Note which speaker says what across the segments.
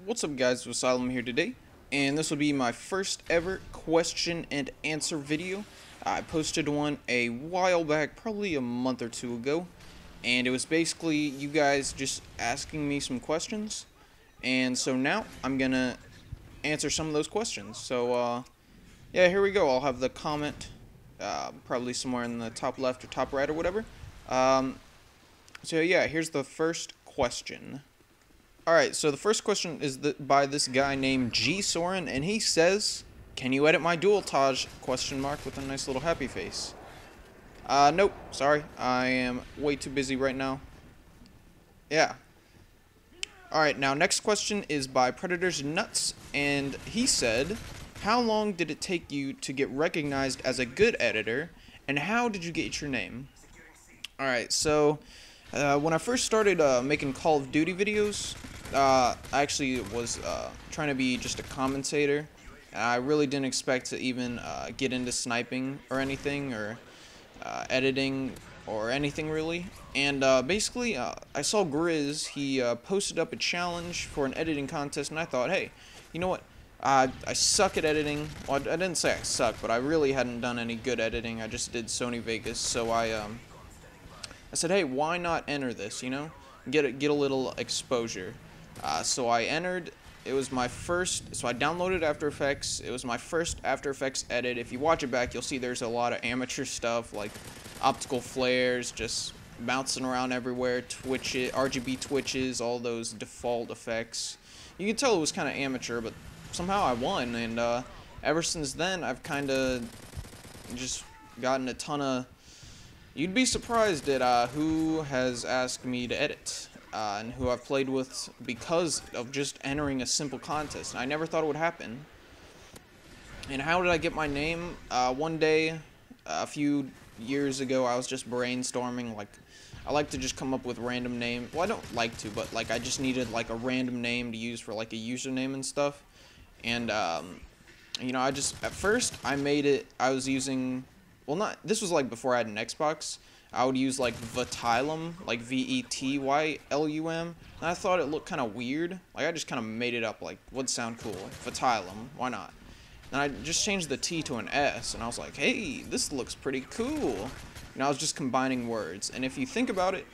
Speaker 1: What's up guys, Vesylum here today, and this will be my first ever question and answer video. I posted one a while back, probably a month or two ago, and it was basically you guys just asking me some questions, and so now I'm gonna answer some of those questions. So yeah, here we go. I'll have the comment probably somewhere in the top left or top right or whatever. So yeah, here's the first question. Alright, so the first question is by this guy named G. Soren, and he says, "Can you edit my dual Taj?" Question mark with a nice little happy face. Nope, sorry, I am way too busy right now. Yeah. Alright, now next question is by Predator's Nuts, and he said, "How long did it take you to get recognized as a good editor, and how did you get your name?" Alright, so when I first started making Call of Duty videos, I actually was trying to be just a commentator. I really didn't expect to even get into sniping or anything, or editing or anything really. And basically, I saw Grizz. He posted up a challenge for an editing contest, and I thought, hey, you know what? I suck at editing. Well, I didn't say I suck, but I really hadn't done any good editing. I just did Sony Vegas, so I said, hey, why not enter this, you know? Get a little exposure. So I entered. It was my first, so I downloaded After Effects. It was my first After Effects edit. If you watch it back, you'll see there's a lot of amateur stuff, like optical flares, just bouncing around everywhere, RGB twitches, all those default effects. You can tell it was kind of amateur, but somehow I won, and ever since then, I've kind of just gotten a ton of... You'd be surprised at who has asked me to edit, and who I've played with because of just entering a simple contest. And I never thought it would happen. And how did I get my name? One day, a few years ago, I was just brainstorming. Like, I like to just come up with random names. Well, I don't like to, but like I just needed like a random name to use for like a username and stuff. And you know, at first I made it. I was using. Well, this was like before I had an Xbox. I would use like Vesylum, like Vetylum, and I thought it looked kind of weird. Like I just kind of made it up, like would sound cool. Vesylum, why not? And I just changed the T to an S, and I was like, hey, this looks pretty cool. And I was just combining words. And if you think about it,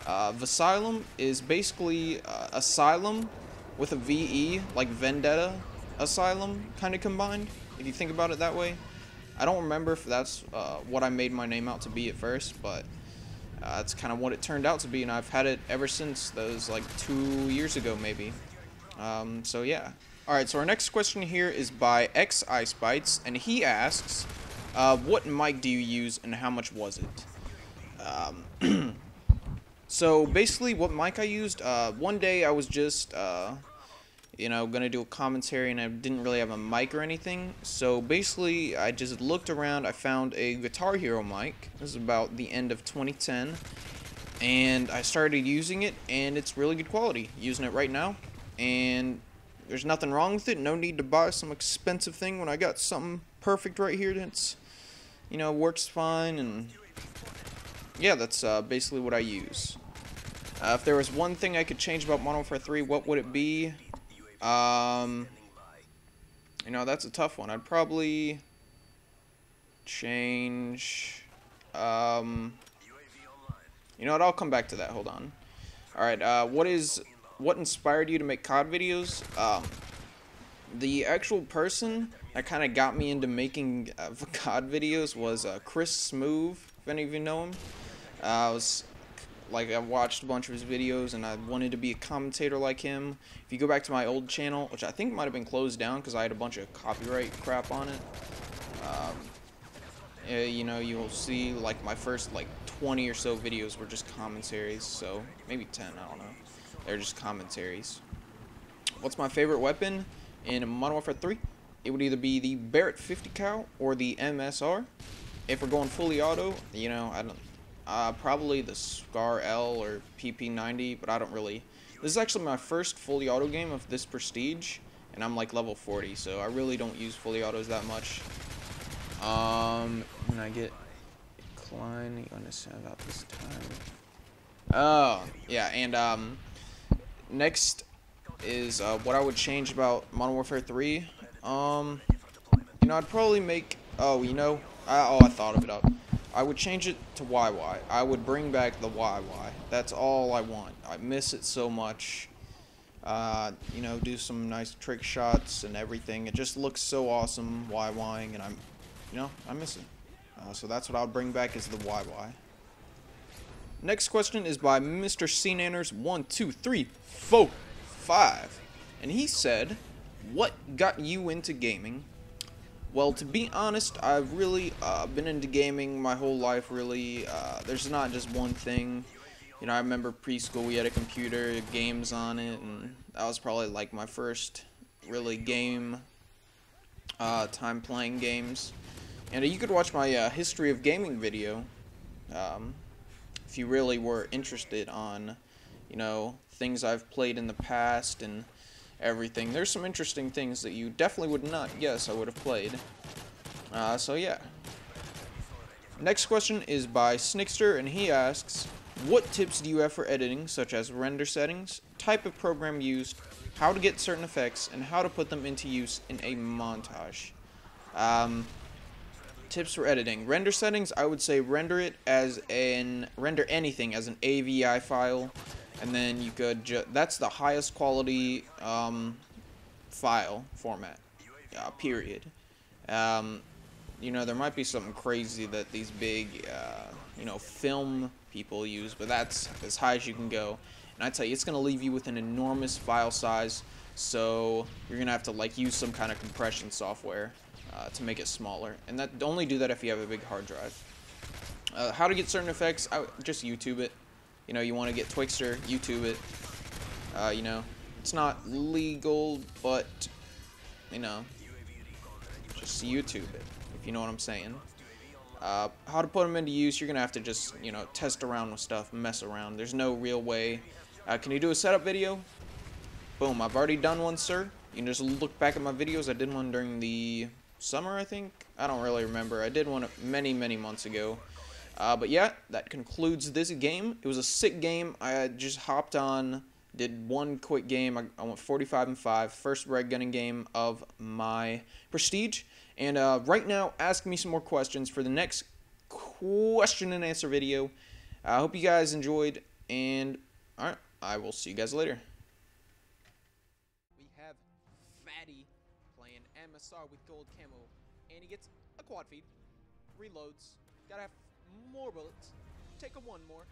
Speaker 1: Vesylum is basically asylum with a VE, like Vendetta Asylum, kind of combined. If you think about it that way. I don't remember if that's what I made my name out to be at first, but that's kind of what it turned out to be, and I've had it ever since. That was like 2 years ago, maybe. So yeah. Alright, so our next question here is by X Ice Bites, and he asks, what mic do you use, and how much was it? So basically, what mic I used, one day I was just... you know, gonna do a commentary, and I didn't really have a mic or anything. So basically, I just looked around. I found a Guitar Hero mic. This is about the end of 2010, and I started using it, and it's really good quality. Using it right now, and there's nothing wrong with it. No need to buy some expensive thing when I got something perfect right here that's, you know, works fine. And yeah, that's basically what I use. If there was one thing I could change about Modern Warfare 3, what would it be? You know, that's a tough one. I'd probably change, you know what, I'll come back to that, hold on. Alright, what inspired you to make COD videos? The actual person that kind of got me into making COD videos was Chris Smooth, if any of you know him. I watched a bunch of his videos, and I wanted to be a commentator like him. If you go back to my old channel, which I think might have been closed down because I had a bunch of copyright crap on it, yeah, you know, you'll see like my first like 20 or so videos were just commentaries, so maybe 10, I don't know. They're just commentaries. What's my favorite weapon in Modern Warfare 3? It would either be the Barrett 50 cal or the MSR. If we're going fully auto, you know, probably the Scar L or PP90, but I don't really... This is actually my first fully auto game of this prestige, and I'm like level 40, so I really don't use fully autos that much. When I get Klein, you understand about this time. Oh, yeah, and next is what I would change about Modern Warfare 3. I'd probably make. Oh, I thought of it up. I would change it to YY. I would bring back the YY. That's all I want. I miss it so much. Do some nice trick shots and everything. It just looks so awesome YYing, and I miss it. So that's what I'll bring back is the YY. Next question is by Mr. CNanners 1, 2, 3, 4, 5, and he said, "What got you into gaming?" Well, to be honest, I've really been into gaming my whole life. Really, there's not just one thing. I remember preschool, we had a computer, games on it, and that was probably like my first really game time playing games. And you could watch my history of gaming video if you really were interested on, things I've played in the past and everything. There's some interesting things that you definitely would not guess I would have played. So yeah. Next question is by Snickster, and he asks, "What tips do you have for editing, such as render settings, type of program used, how to get certain effects, and how to put them into use in a montage?" Tips for editing. Render settings, I would say render anything as an AVI file, and then you could that's the highest quality file format. Period. There might be something crazy that these big film people use, but that's as high as you can go. And I tell you, it's going to leave you with an enormous file size, so you're going to have to use some kind of compression software to make it smaller. And only do that if you have a big hard drive. How to get certain effects, just YouTube it. You want to get Twixtor, YouTube it. It's not legal, but, just YouTube it, if you know what I'm saying. How to put them into use, you're going to have to just, test around with stuff, mess around. There's no real way. Can you do a setup video? Boom, I've already done one, sir. You can just look back at my videos. I did one during the summer, I think. I don't really remember. I did one many, many months ago. But yeah, that concludes this game. It was a sick game. I just hopped on, did one quick game. I went 45-5, first red gunning game of my prestige. And right now, ask me some more questions for the next question and answer video. I hope you guys enjoyed, and alright, I will see you guys later. We have Fatty playing MSR with gold camo, and he gets a quad feed, reloads, gotta have more bullets, take a one more,